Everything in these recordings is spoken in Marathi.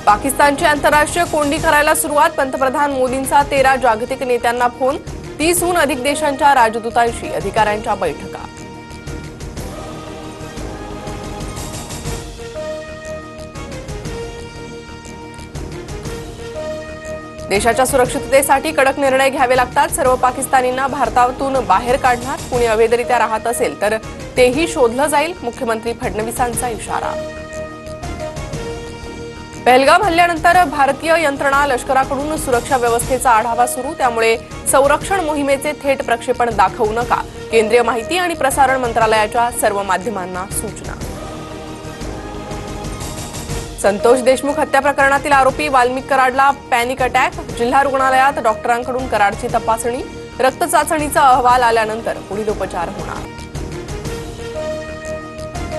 पाकिस्तानची आंतरराष्ट्रीय कोंडी करायला सुरुवात. पंतप्रधान मोदींचा 13 जागतिक नेत्यांना फोन. 30हून अधिक देशांच्या राजदूतांशी अधिकाऱ्यांच्या बैठका. देशाच्या सुरक्षिततेसाठी कडक निर्णय घ्यावे लागतात. सर्व पाकिस्तानींना भारतातून बाहेर काढणार. कुणी अवैधरित्या राहत असेल तर तेही शोधलं जाईल. मुख्यमंत्री फडणवीसांचा इशारा. पहलगाम हल्ल्यानंतर भारतीय यंत्रणा लष्कराकडून सुरक्षा व्यवस्थेचा आढावा सुरू. त्यामुळे संरक्षण मोहिमेचे थेट प्रक्षेपण दाखवू नका. केंद्रीय माहिती आणि प्रसारण मंत्रालयाच्या सर्व माध्यमांना सूचना. संतोष देशमुख हत्या प्रकरणातील आरोपी वाल्मिक कराडला पॅनिक अटॅक. जिल्हा रुग्णालयात डॉक्टरांकडून कराडची तपासणी. रक्त चाचणीचा अहवाल आल्यानंतर पुढील उपचार होणार.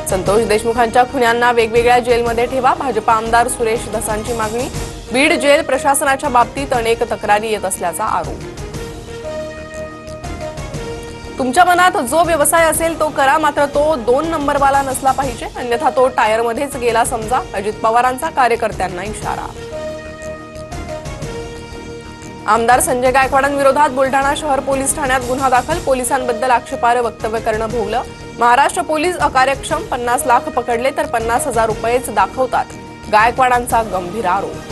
संतोष देशमुखांच्या खुन्यांना वेगवेगळ्या जेलमध्ये ठेवा. भाजपा आमदार सुरेश धसांची मागणी. बीड जेल प्रशासनाच्या बाबतीत अनेक तक्रारी येत असल्याचा आरोप. तुमच्या मनात जो व्यवसाय असेल तो करा, मात्र तो 2 नंबरवाला नसला पाहिजे, अन्यथा तो टायरमध्येच गेला समजा. अजित पवारांचा कार्यकर्त्यांना इशारा. आमदार संजय गायकवाडांविरोधात बुलढाणा शहर पोलीस ठाण्यात गुन्हा दाखल. पोलिसांबद्दल आक्षेपार्ह वक्तव्य करणं भोवलं. महाराष्ट्र पोलीस अकार्यक्षम. 50 लाख पकडले तर 50,000 रुपयेच दाखवतात. गायकवाडांचा गंभीर आरोप.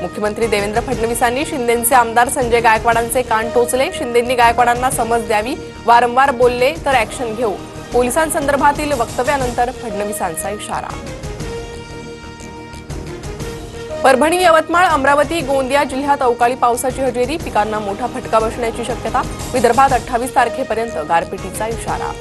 मुख्यमंत्री देवेंद्र फडणवीसांनी शिंदेचे आमदार संजय गायकवाडांचे कान टोचले. शिंदेंनी गायकवाडांना समज द्यावी. वारंवार बोलले तर ऍक्शन घेऊ. पोलिसांसंदर्भातील वक्तव्यानंतर फडणवीसांचा इशारा. परभणी, यवतमाळ, अमरावती, गोंदिया जिल्ह्यात अवकाळी पावसाची हजेरी. पिकांना मोठा फटका बसण्याची शक्यता. विदर्भात 28 तारखेपर्यंत गारपिटीचा इशारा.